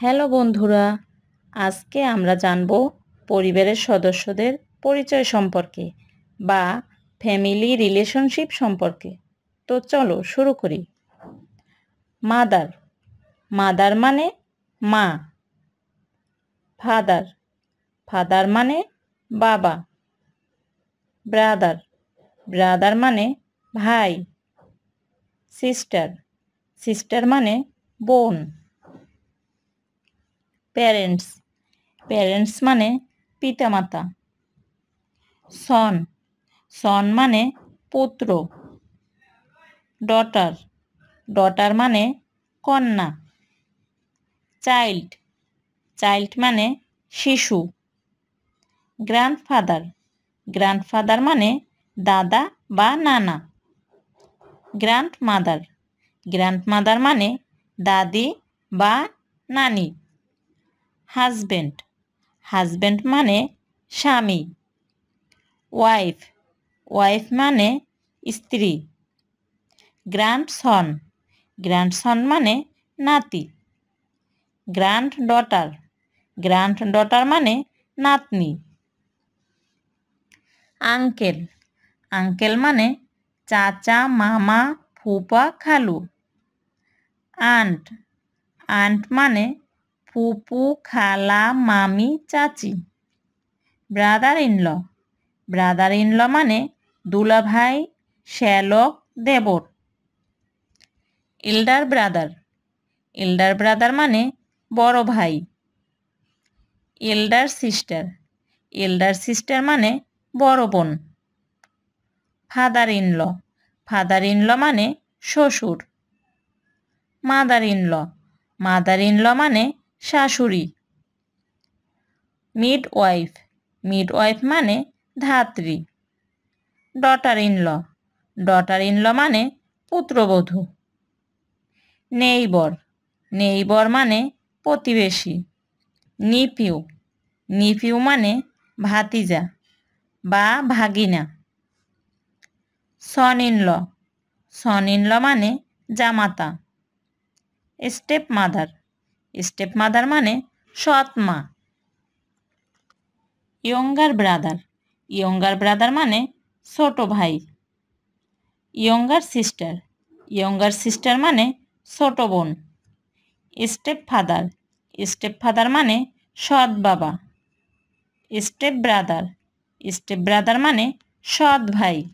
Hello বন্ধুরা, আজকে আমরা জানব পরিবারের সদস্যদের পরিচয় সম্পর্কে বা ফ্যামিলি রিলেশনশিপ সম্পর্কে। তো চলো শুরু করি। মাদার, মাদার মানে মা। ফাদার, ফাদার মানে বাবা। ব্রাদার, ব্রাদার মানে ভাই। সিস্টার, সিস্টার মানে বোন। প্যারেন্টস, প্যারেন্টস মানে পিতামাতা। সন, সন মানে পুত্র। ডটার, ডটার মানে কন্যা। চাইল্ড, চাইল্ড মানে শিশু। গ্র্যান্ডফাদার, গ্র্যান্ডফাদার মানে দাদা বা নানা। গ্র্যান্ডমাদার, গ্র্যান্ডমাদার মানে দাদি বা নানি। হাজব্যান্ড, হাজব্যান্ড মানে স্বামী। ওয়াইফ, ওয়াইফ মানে স্ত্রী। গ্র্যান্ডসন, গ্র্যান্ডসন মানে নাতি। গ্র্যান্ড ডটার, গ্র্যান্ড ডটার মানে নাতনি। আঙ্কেল, আঙ্কেল মানে চাচা, মামা, ফুপা, খালু। আন্ট, আন্ট মানে ফুপু, খালা, মামি, চাচি। ব্রাদার ইনল, ব্রাদার ইনল মানে দুলাভাই, শ্যালক, দেবর। এল্ডার ব্রাদার, এল্ডার ব্রাদার মানে বড় ভাই। এল্ডার সিস্টার, এল্ডার সিস্টার মানে বড় বোন। ফাদার ইনল, ফাদার ইনল মানে শ্বশুর। মাদার ইনল, মাদার ইনল মানে শাশুড়ি। মিড ওয়াইফ, মিড ওয়াইফ মানে ধাত্রী। ডটার ইনল, ডটার ইনল মানে পুত্রবধূ। নেইবর, নেইবর মানে প্রতিবেশী। নিফিউ, নিফিউ মানে ভাতিজা বা ভাগিনা। সন ইনল, সন ইনল মানে জামাতা। স্টেপ মাদার, স্টেপ মাদার মানে সৎ মা। ইয়ঙ্গার ব্রাদার, ইয়ঙ্গার ব্রাদার মানে ছোট ভাই। ইয়ঙ্গার সিস্টার, ইয়ঙ্গার সিস্টার মানে ছোট বোন। স্টেপ ফাদার, স্টেপ ফাদার মানে সৎ বাবা। স্টেপ ব্রাদার, স্টেপ ব্রাদার মানে সৎ ভাই।